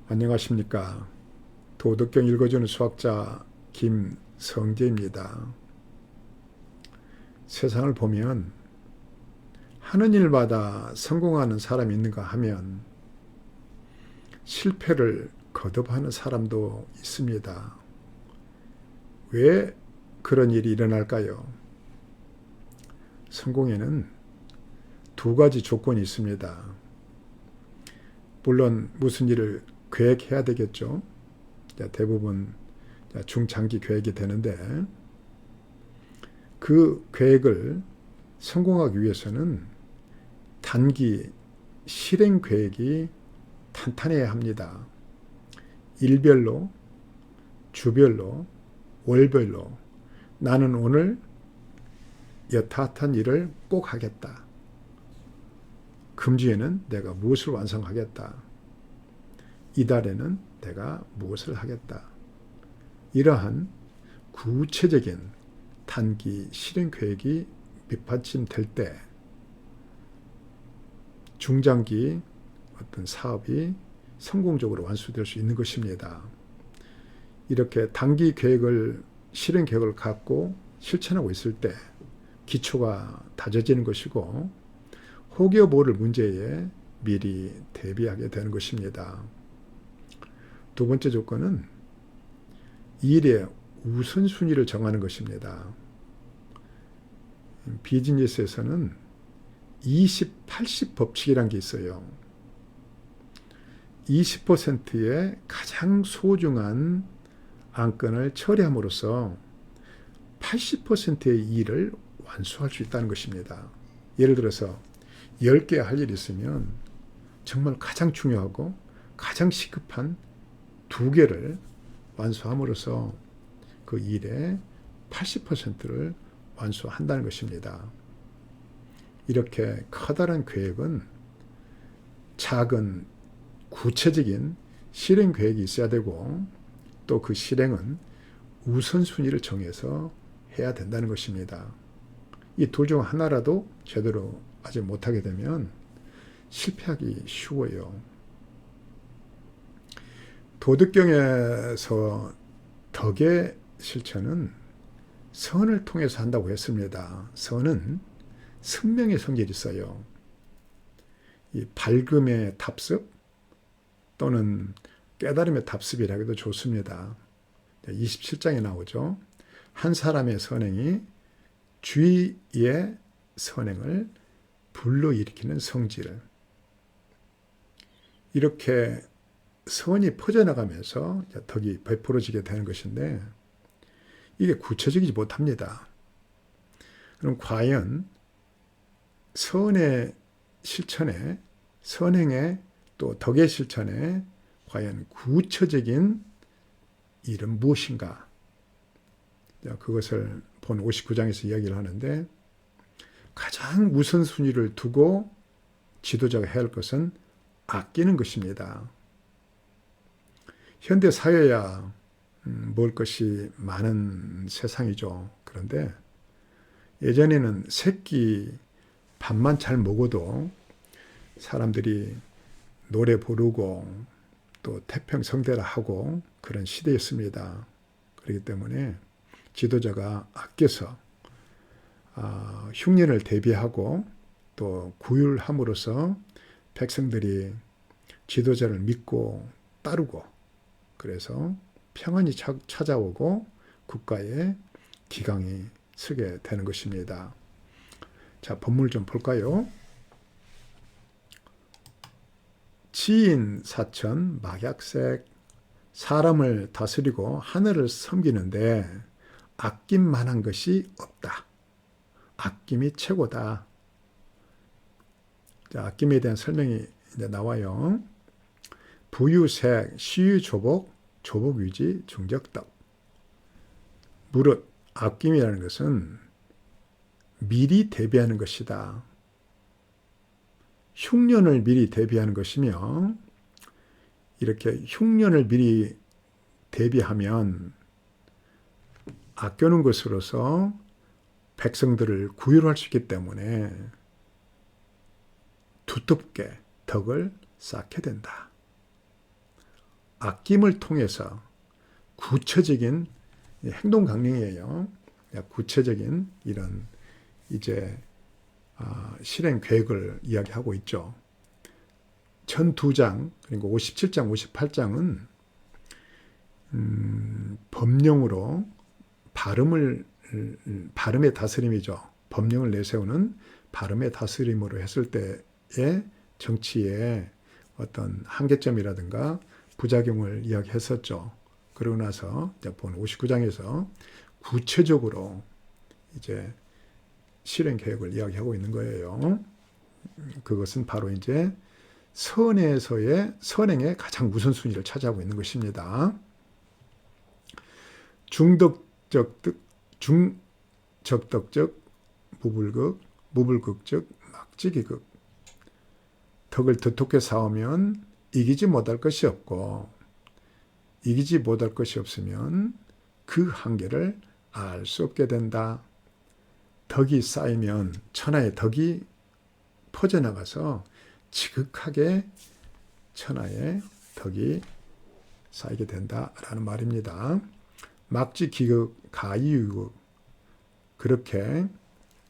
안녕하십니까. 도덕경 읽어주는 수학자 김성재입니다. 세상을 보면 하는 일마다 성공하는 사람이 있는가 하면 실패를 거듭하는 사람도 있습니다. 왜 그런 일이 일어날까요? 성공에는 두 가지 조건이 있습니다. 물론 무슨 일을 계획해야 되겠죠. 대부분 중장기 계획이 되는데 그 계획을 성공하기 위해서는 단기 실행 계획이 탄탄해야 합니다. 일별로, 주별로, 월별로 나는 오늘 여타atan 일을 꼭 하겠다. 금주에는 내가 무엇을 완성하겠다. 이달에는 내가 무엇을 하겠다. 이러한 구체적인 단기 실행 계획이 밑받침될 때 중장기 어떤 사업이 성공적으로 완수될 수 있는 것입니다. 이렇게 단기 계획을 실행 계획을 갖고 실천하고 있을 때 기초가 다져지는 것이고 혹여 모를 문제에 미리 대비하게 되는 것입니다. 두 번째 조건은 일의 우선순위를 정하는 것입니다. 비즈니스에서는 20-80 법칙이라는 게 있어요. 20%의 가장 소중한 안건을 처리함으로써 80%의 일을 완수할 수 있다는 것입니다. 예를 들어서 10개 할 일이 있으면 정말 가장 중요하고 가장 시급한 2개를 완수함으로써 그 일의 80%를 완수한다는 것입니다. 이렇게 커다란 계획은 작은 구체적인 실행 계획이 있어야 되고 또 그 실행은 우선순위를 정해서 해야 된다는 것입니다. 이 둘 중 하나라도 제대로 하지 못하게 되면 실패하기 쉬워요. 도덕경에서 덕의 실천은 선을 통해서 한다고 했습니다. 선은 승명의 성질이 있어요. 이 밝음의 답습 또는 깨달음의 답습이라 해도 좋습니다. 27장에 나오죠. 한 사람의 선행이 주위의 선행을 불러일으키는 성질. 이렇게 선이 퍼져나가면서 덕이 베풀어지게 되는 것인데 이게 구체적이지 못합니다. 그럼 과연 선의 실천에, 선행에 또 덕의 실천에 과연 구체적인 일은 무엇인가? 그것을 본 59장에서 이야기를 하는데 가장 우선순위를 두고 지도자가 해야 할 것은 아끼는 것입니다. 현대 사회야 먹을 것이 많은 세상이죠. 그런데 예전에는 새끼 밥만 잘 먹어도 사람들이 노래 부르고 또 태평성대를 하고 그런 시대였습니다. 그렇기 때문에 지도자가 아껴서 흉년을 대비하고 또 구휼함으로써 백성들이 지도자를 믿고 따르고 그래서 평안이 찾아오고 국가에 기강이 서게 되는 것입니다. 자, 본문을 좀 볼까요? 지인 사천 막약색 사람을 다스리고 하늘을 섬기는데 아낌 만한 것이 없다. 아낌이 최고다. 자, 아낌에 대한 설명이 이제 나와요. 부유색, 시유조복, 조복유지, 중적덕. 무릇 아낌이라는 것은 미리 대비하는 것이다. 흉년을 미리 대비하는 것이며 이렇게 흉년을 미리 대비하면 아껴놓은 것으로서 백성들을 구휼할 수 있기 때문에 두텁게 덕을 쌓게 된다. 아낌을 통해서 구체적인 행동 강령이에요. 구체적인 이런 이제 실행 계획을 이야기하고 있죠. 전 2장, 그리고 57장, 58장은 법령으로 발음의 다스림이죠. 법령을 내세우는 발음의 다스림으로 했을 때의 정치의 어떤 한계점이라든가 부작용을 이야기했었죠. 그러고 나서 본 59장에서 구체적으로 이제 실행 계획을 이야기하고 있는 거예요. 그것은 바로 이제 선행의 가장 우선순위를 차지하고 있는 것입니다. 중적덕적 무불극, 무불극적 막지기극. 덕을 두텁게 쌓으면 이기지 못할 것이 없고, 이기지 못할 것이 없으면 그 한계를 알 수 없게 된다. 덕이 쌓이면 천하의 덕이 퍼져나가서 지극하게 천하의 덕이 쌓이게 된다라는 말입니다. 막지기극, 가이유극. 그렇게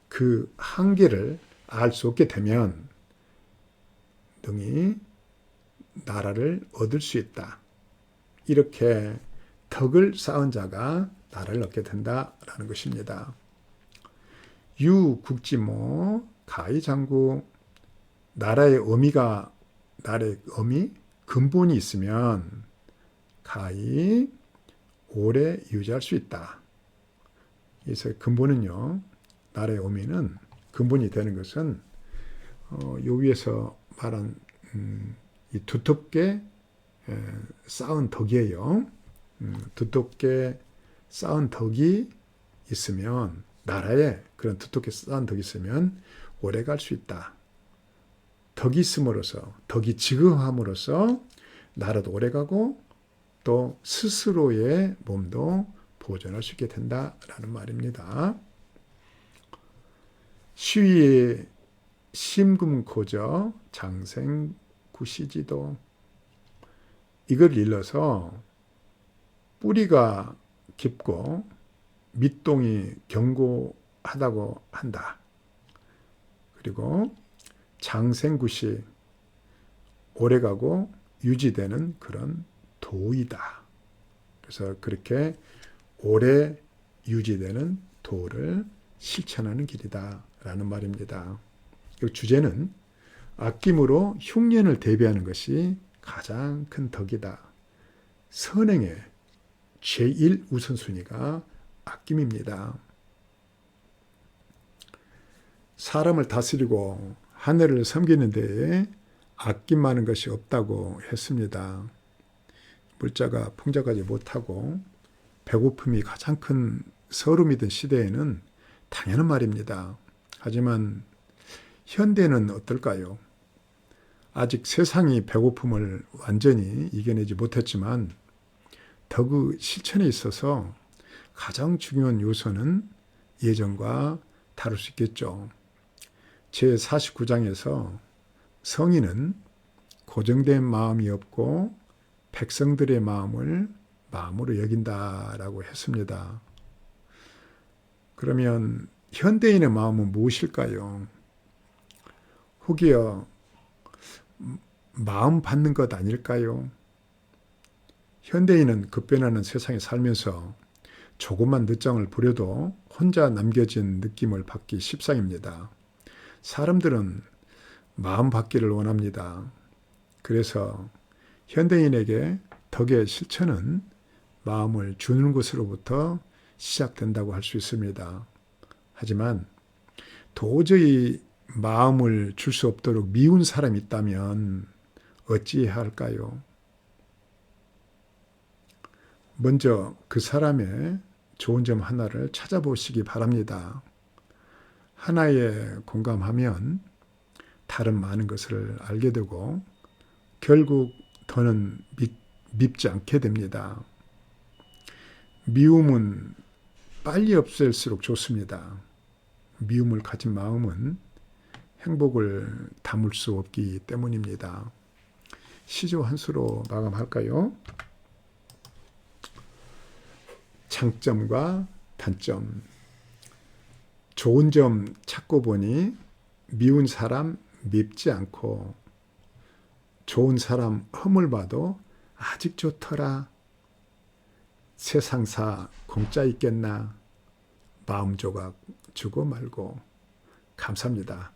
그 한계를 알 수 없게 되면 능히 나라를 얻을 수 있다. 이렇게 덕을 쌓은 자가 나라를 얻게 된다라는 것입니다. 유국지모 가이장구. 나라의 의미, 근본이 있으면 가히 오래 유지할 수 있다. 그래서 근본은요, 나라의 의미는 근본이 되는 것은 요 위에서 말한 이 두텁게 쌓은 덕이에요. 두텁게 쌓은 덕이 있으면, 나라에 그런 두텁게 쌓은 덕이 있으면 오래 갈 수 있다. 덕이 있음으로써, 덕이 지극함으로써 나라도 오래가고 또 스스로의 몸도 보존할 수 있게 된다라는 말입니다. 시위의 심금고저 장생구시지도. 이걸 일러서 뿌리가 깊고 밑동이 견고하다고 한다. 그리고 장생구시, 오래가고 유지되는 그런 도이다. 그래서 그렇게 오래 유지되는 도를 실천하는 길이다 라는 말입니다. 이 주제는 아낌으로 흉년을 대비하는 것이 가장 큰 덕이다. 선행의 제1 우선순위가 아낌입니다. 사람을 다스리고 하늘을 섬기는 데에 아낌하는 것이 없다고 했습니다. 물자가 풍족하지 못하고 배고픔이 가장 큰 서름이던 시대에는 당연한 말입니다. 하지만 현대는 어떨까요? 아직 세상이 배고픔을 완전히 이겨내지 못했지만 덕의 실천에 있어서 가장 중요한 요소는 예전과 다를 수 있겠죠. 제49장에서 성인은 고정된 마음이 없고 백성들의 마음을 마음으로 여긴다라고 했습니다. 그러면 현대인의 마음은 무엇일까요? 혹여 마음 받는 것 아닐까요? 현대인은 급변하는 세상에 살면서 조금만 늦장을 부려도 혼자 남겨진 느낌을 받기 십상입니다. 사람들은 마음 받기를 원합니다. 그래서 현대인에게 덕의 실천은 마음을 주는 것으로부터 시작된다고 할 수 있습니다. 하지만 도저히 마음을 줄 수 없도록 미운 사람이 있다면 어찌해야 할까요? 먼저 그 사람의 좋은 점 하나를 찾아보시기 바랍니다. 하나에 공감하면 다른 많은 것을 알게 되고 결국 더는 밉지 않게 됩니다. 미움은 빨리 없앨수록 좋습니다. 미움을 가진 마음은 행복을 담을 수 없기 때문입니다. 시조 한 수로 마감할까요? 장점과 단점. 좋은 점 찾고 보니 미운 사람 밉지 않고 좋은 사람 허물 봐도 아직 좋더라. 세상사 공짜 있겠나. 마음 조각 주고 말고. 감사합니다.